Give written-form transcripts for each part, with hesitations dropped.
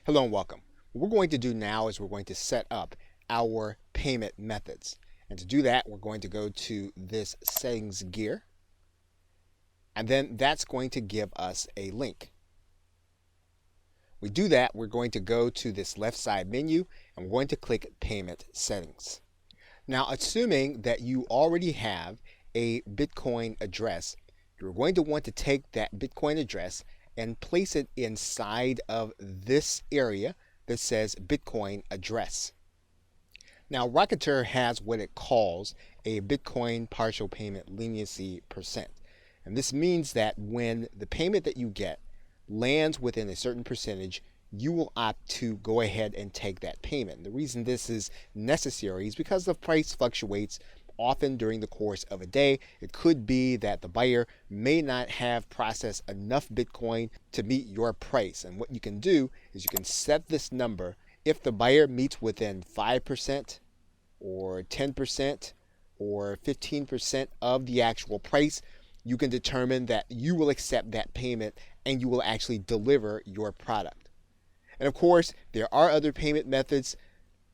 Hello and welcome. What we're going to do now is we're going to set up our payment methods. And to do that, we're going to go to this settings gear. And then that's going to give us a link. We do that, we're going to go to this left side menu and we're going to click payment settings. Now, assuming that you already have a Bitcoin address, you're going to want to take that Bitcoin address and place it inside of this area that says Bitcoin address. Now, Rocketer has what it calls a Bitcoin partial payment leniency percent. And this means that when the payment that you get lands within a certain percentage, you will opt to go ahead and take that payment. The reason this is necessary is because the price fluctuates often during the course of a day. It could be that the buyer may not have processed enough Bitcoin to meet your price. And what you can do is you can set this number. If the buyer meets within 5% or 10% or 15% of the actual price, you can determine that you will accept that payment and you will actually deliver your product. And of course, there are other payment methods.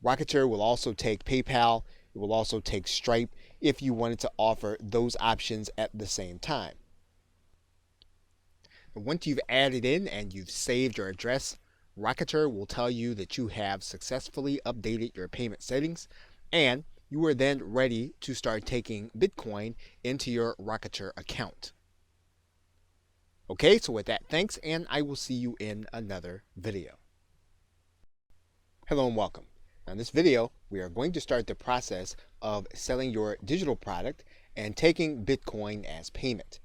Rocketer will also take PayPal. It will also take Stripe if you wanted to offer those options at the same time. And once you've added in and you've saved your address, Rocketer will tell you that you have successfully updated your payment settings and you are then ready to start taking Bitcoin into your Rocketer account. Okay, so with that, thanks, and I will see you in another video. Hello and welcome. Now in this video, we are going to start the process of selling your digital product and taking Bitcoin as payment.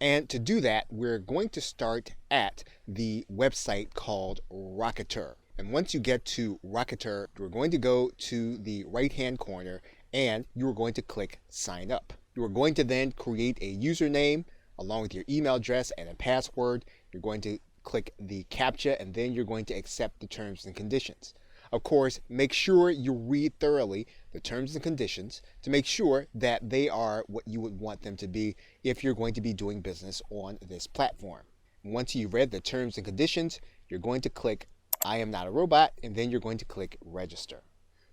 And to do that, we're going to start at the website called Rocketer. And once you get to Rocketer, you're going to go to the right-hand corner and you're going to click Sign Up. You are going to then create a username along with your email address and a password. You're going to click the CAPTCHA and then you're going to accept the terms and conditions. Of course, make sure you read thoroughly the terms and conditions to make sure that they are what you would want them to be if you're going to be doing business on this platform. Once you've read the terms and conditions, you're going to click I am not a robot, and then you're going to click register.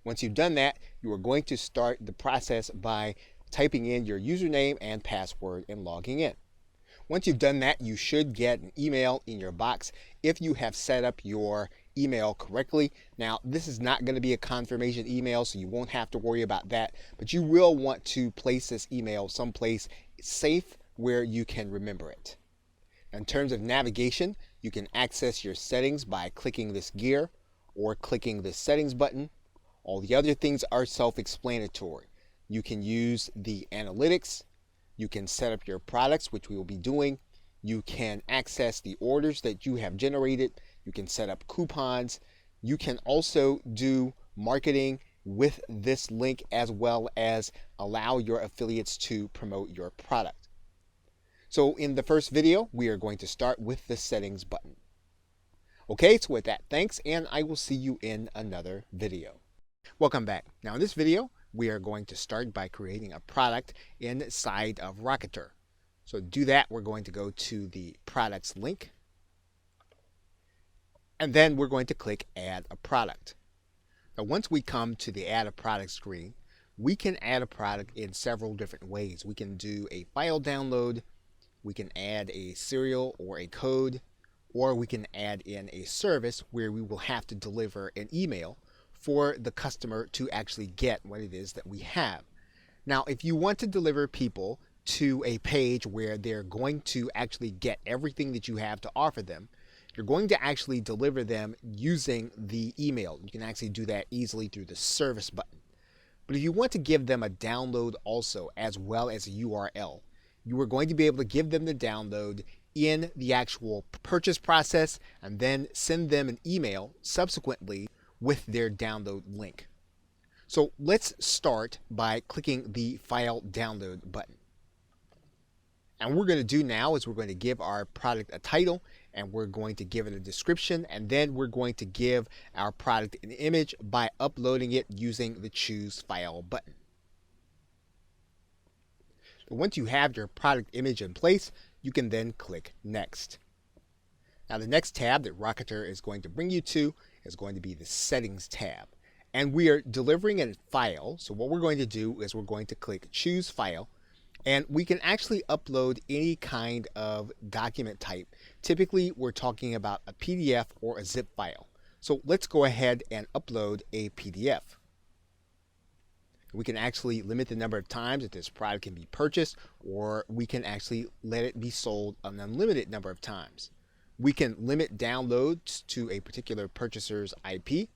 Once you've done that, you are going to start the process by typing in your username and password and logging in. Once you've done that, you should get an email in your box if you have set up your email correctly. Now, this is not going to be a confirmation email, so you won't have to worry about that, but you will want to place this email someplace safe where you can remember it. In terms of navigation, you can access your settings by clicking this gear or clicking the settings button. All the other things are self-explanatory. You can use the analytics. You can set up your products, which we will be doing. You can access the orders that you have generated. You can set up coupons. You can also do marketing with this link as well as allow your affiliates to promote your product. So in the first video, we are going to start with the settings button. Okay, so with that, thanks, and I will see you in another video. Welcome back. Now in this video, we are going to start by creating a product inside of Rocketer. So to do that, we're going to go to the products link. And then we're going to click add a product. Now once we come to the add a product screen, we can add a product in several different ways. We can do a file download. We can add a serial or a code, or we can add in a service where we will have to deliver an email for the customer to actually get what it is that we have. Now, if you want to deliver people to a page where they're going to actually get everything that you have to offer them, you're going to actually deliver them using the email. You can actually do that easily through the service button. But if you want to give them a download also, as well as a URL, you are going to be able to give them the download in the actual purchase process and then send them an email subsequently with their download link. So let's start by clicking the file download button. And what we're going to do now is we're going to give our product a title and we're going to give it a description, and then we're going to give our product an image by uploading it using the choose file button. Once you have your product image in place, you can then click Next. Now the next tab that Rocketer is going to bring you to is going to be the Settings tab. And we are delivering a file. So what we're going to do is we're going to click Choose File. And we can actually upload any kind of document type. Typically, we're talking about a PDF or a zip file. So let's go ahead and upload a PDF. We can actually limit the number of times that this product can be purchased, or we can actually let it be sold an unlimited number of times. We can limit downloads to a particular purchaser's IP.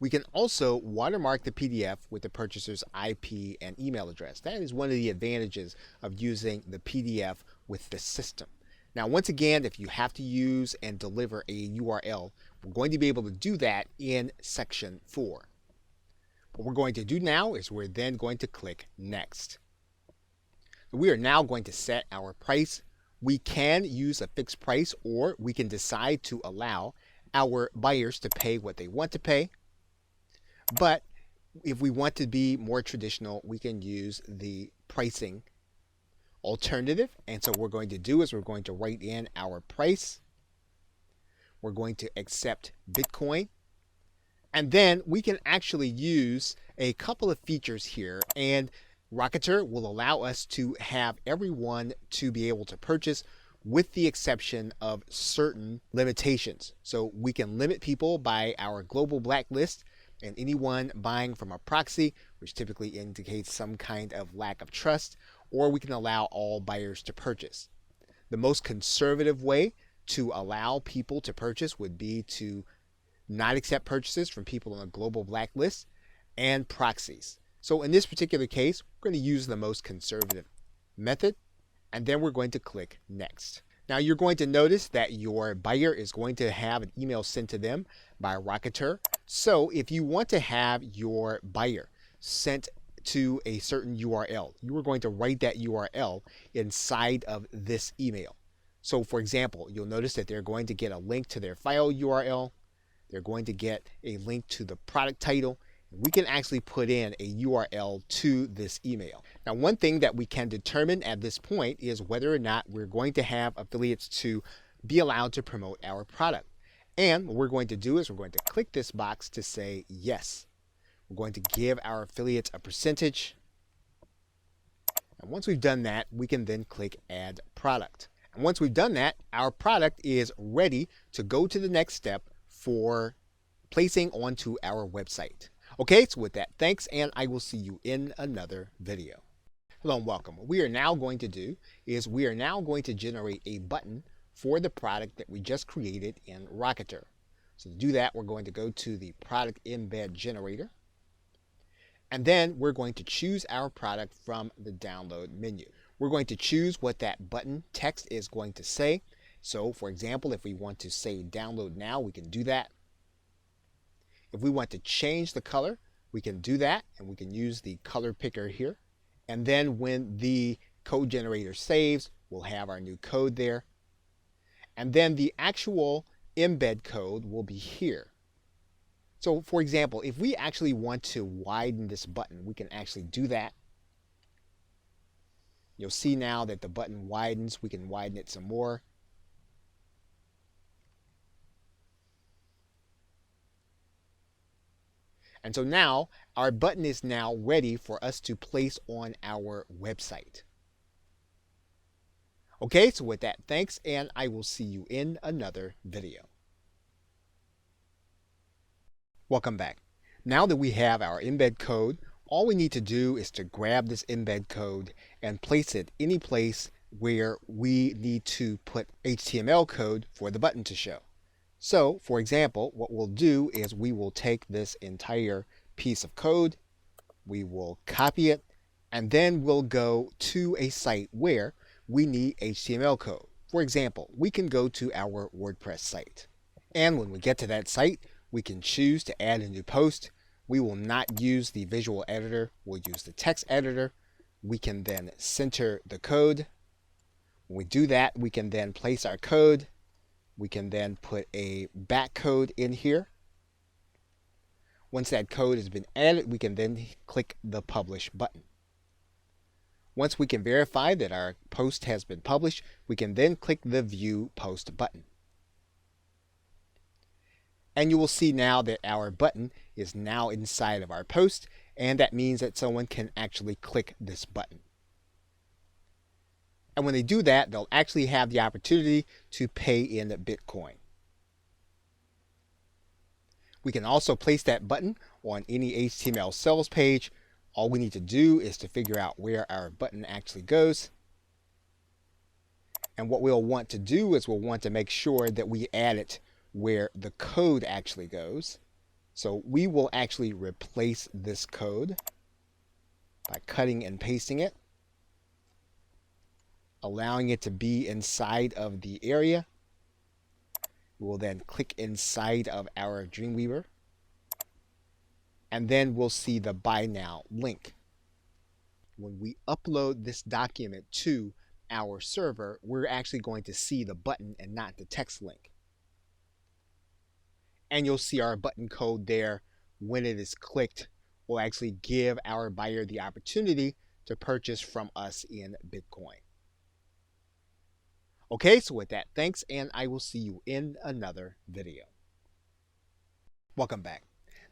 We can also watermark the PDF with the purchaser's IP and email address. That is one of the advantages of using the PDF with the system. Now, once again, if you have to use and deliver a URL, we're going to be able to do that in section 4. What we're going to do now is we're then going to click Next. We are now going to set our price. We can use a fixed price, or we can decide to allow our buyers to pay what they want to pay. But if we want to be more traditional, we can use the pricing alternative. And so what we're going to do is we're going to write in our price. We're going to accept Bitcoin. And then we can actually use a couple of features here, and Rocketer will allow us to have everyone to be able to purchase with the exception of certain limitations. So we can limit people by our global blacklist, and anyone buying from a proxy, which typically indicates some kind of lack of trust, or we can allow all buyers to purchase. The most conservative way to allow people to purchase would be to not accept purchases from people on a global blacklist and proxies. So in this particular case, we're going to use the most conservative method, and then we're going to click Next. Now you're going to notice that your buyer is going to have an email sent to them by Rocketer. So if you want to have your buyer sent to a certain URL, you are going to write that URL inside of this email. So for example, you'll notice that they're going to get a link to their file URL. They're going to get a link to the product title. We can actually put in a URL to this email. Now, one thing that we can determine at this point is whether or not we're going to have affiliates to be allowed to promote our product. And what we're going to do is we're going to click this box to say yes. We're going to give our affiliates a percentage. And once we've done that, we can then click Add Product. And once we've done that, our product is ready to go to the next step for placing onto our website. Okay, so with that, thanks, and I will see you in another video. Hello and welcome. What we are now going to do is we are now going to generate a button for the product that we just created in Rocketer. So to do that, we're going to go to the product embed generator, and then we're going to choose our product from the download menu. We're going to choose what that button text is going to say. So for example, if we want to say download now, we can do that. If we want to change the color, we can do that, and we can use the color picker here. And then when the code generator saves, we'll have our new code there. And then the actual embed code will be here. So for example, if we actually want to widen this button, we can actually do that. You'll see now that the button widens. We can widen it some more. And so now our button is now ready for us to place on our website. Okay, so with that, thanks, and I will see you in another video. Welcome back. Now that we have our embed code, all we need to do is to grab this embed code and place it any place where we need to put HTML code for the button to show. So, for example, what we'll do is we will take this entire piece of code, we will copy it, and then we'll go to a site where we need HTML code. For example, we can go to our WordPress site. And when we get to that site, we can choose to add a new post. We will not use the visual editor, we'll use the text editor. We can then center the code. When we do that, we can then place our code. We can then put a back code in here. Once that code has been added, we can then click the Publish button. Once we can verify that our post has been published, we can then click the View Post button. And you will see now that our button is now inside of our post, and that means that someone can actually click this button. And when they do that, they'll actually have the opportunity to pay in Bitcoin. We can also place that button on any HTML sales page. All we need to do is to figure out where our button actually goes. And what we'll want to do is we'll want to make sure that we add it where the code actually goes. So we will actually replace this code by cutting and pasting it, allowing it to be inside of the area. We will then click inside of our Dreamweaver, and then we'll see the Buy Now link. When we upload this document to our server, we're actually going to see the button and not the text link. And you'll see our button code there. When it is clicked, will actually give our buyer the opportunity to purchase from us in Bitcoin. Okay, so with that, thanks, and I will see you in another video. Welcome back.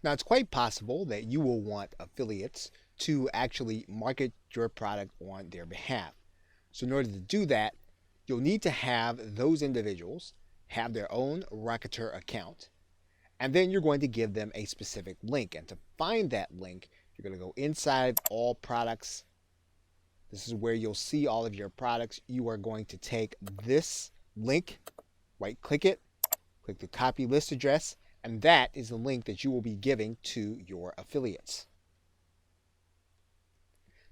Now, it's quite possible that you will want affiliates to actually market your product on their behalf. So in order to do that, you'll need to have those individuals have their own Rocketer account, and then you're going to give them a specific link. And to find that link, you're going to go inside All Products. This is where you'll see all of your products. You are going to take this link, right-click it, click the copy list address, and that is the link that you will be giving to your affiliates.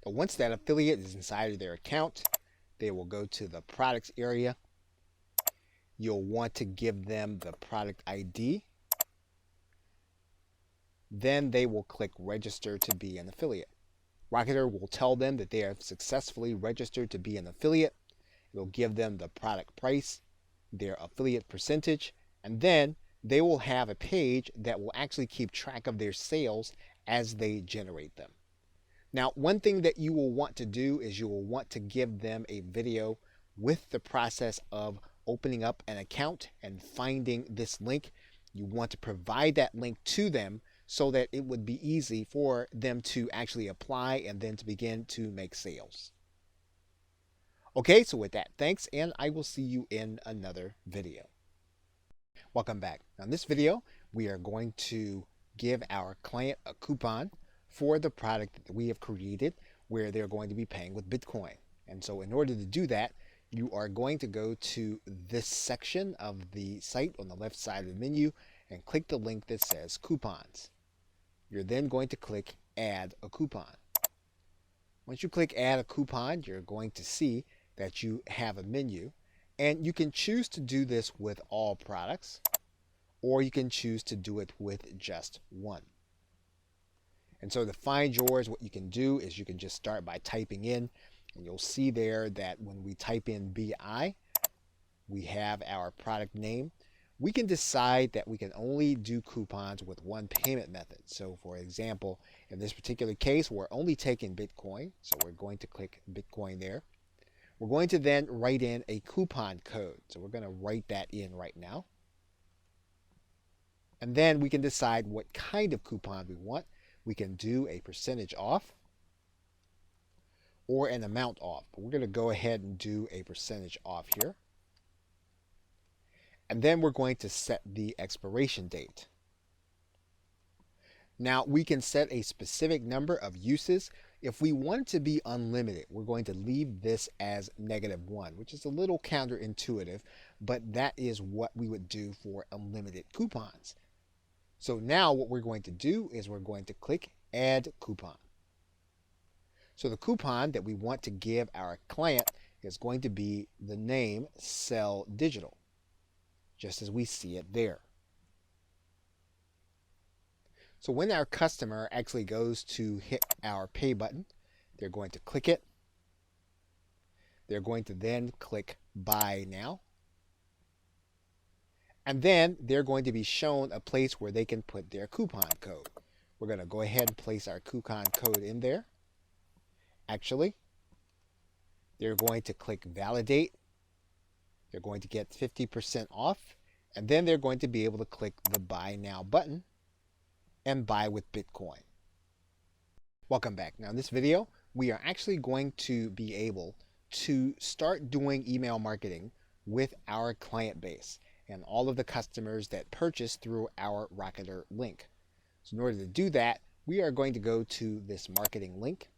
So once that affiliate is inside of their account, they will go to the products area. You'll want to give them the product ID. Then they will click register to be an affiliate. Rocketer will tell them that they have successfully registered to be an affiliate. It'll give them the product price, their affiliate percentage, and then they will have a page that will actually keep track of their sales as they generate them. Now, one thing that you will want to do is you will want to give them a video with the process of opening up an account and finding this link. You want to provide that link to them so that it would be easy for them to actually apply and then to begin to make sales. Okay, so with that, thanks, and I will see you in another video. Welcome back. Now, in this video, we are going to give our client a coupon for the product that we have created where they're going to be paying with Bitcoin. And so in order to do that, you are going to go to this section of the site on the left side of the menu and click the link that says coupons. You're then going to click add a coupon. Once you click add a coupon, you're going to see that you have a menu, and you can choose to do this with all products, or you can choose to do it with just one. And so to find yours, what you can do is you can just start by typing in, and you'll see there that when we type in BI, we have our product name. We can decide that we can only do coupons with one payment method. So for example, in this particular case, we're only taking Bitcoin. So we're going to click Bitcoin there. We're going to then write in a coupon code. So we're going to write that in right now. And then we can decide what kind of coupon we want. We can do a percentage off or an amount off. But we're going to go ahead and do a percentage off here. And then we're going to set the expiration date. Now we can set a specific number of uses. If we want it to be unlimited, we're going to leave this as -1, which is a little counterintuitive, but that is what we would do for unlimited coupons. So now what we're going to do is we're going to click add coupon. So the coupon that we want to give our client is going to be the name Sell Digital, just as we see it there. So when our customer actually goes to hit our pay button, they're going to click it. They're going to then click buy now. And then they're going to be shown a place where they can put their coupon code. We're going to go ahead and place our coupon code in there. Actually, they're going to click validate. They're going to get 50% off, And then they're going to be able to click the Buy Now button and buy with Bitcoin. Welcome back. Now in this video, we are actually going to be able to start doing email marketing with our client base and all of the customers that purchase through our Rocketer link. So in order to do that, we are going to go to this marketing link,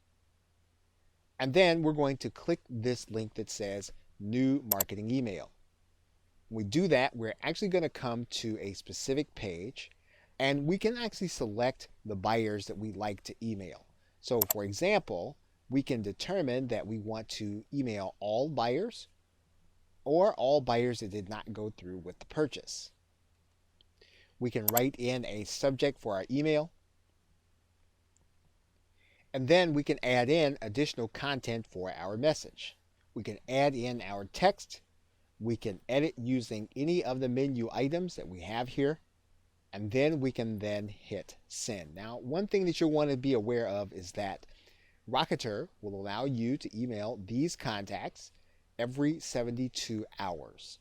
and then we're going to click this link that says New Marketing Email. When we do that, we're actually going to come to a specific page, and we can actually select the buyers that we like to email. So for example, we can determine that we want to email all buyers or all buyers that did not go through with the purchase. We can write in a subject for our email, and then we can add in additional content for our message. We can add in our text. We can edit using any of the menu items that we have here, and then we can then hit send. Now, one thing that you'll want to be aware of is that Rocketer will allow you to email these contacts every 72 hours.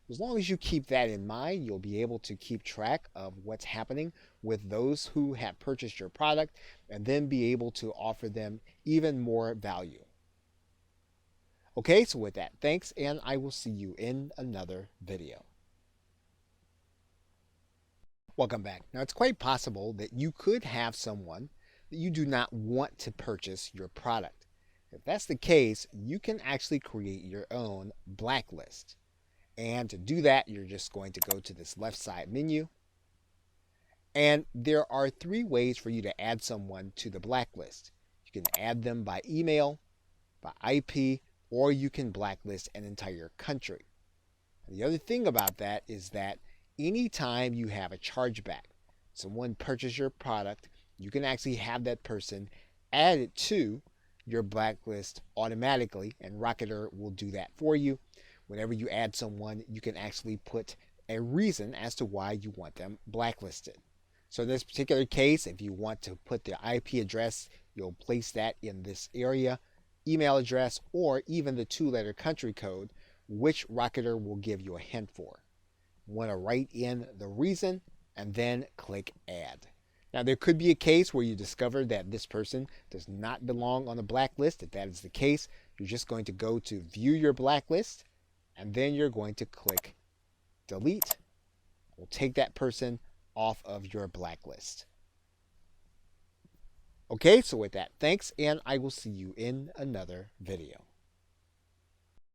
As long as you keep that in mind, you'll be able to keep track of what's happening with those who have purchased your product and then be able to offer them even more value. Okay, so with that, thanks, and I will see you in another video. Welcome back. Now, it's quite possible that you could have someone that you do not want to purchase your product. If that's the case, you can actually create your own blacklist. And to do that, you're just going to go to this left side menu. And there are 3 ways for you to add someone to the blacklist. You can add them by email, by IP, or you can blacklist an entire country. And the other thing about that is that anytime you have a chargeback, someone purchased your product, you can actually have that person added to your blacklist automatically, and Rocketer will do that for you. Whenever you add someone, you can actually put a reason as to why you want them blacklisted. So in this particular case, if you want to put the IP address, you'll place that in this area, email address, or even the 2-letter country code, which Rocketer will give you a hint for. You want to write in the reason and then click add. Now, there could be a case where you discover that this person does not belong on the blacklist. If that is the case, you're just going to go to view your blacklist, and then you're going to click delete. We'll take that person off of your blacklist. Okay, so with that, thanks, and I will see you in another video.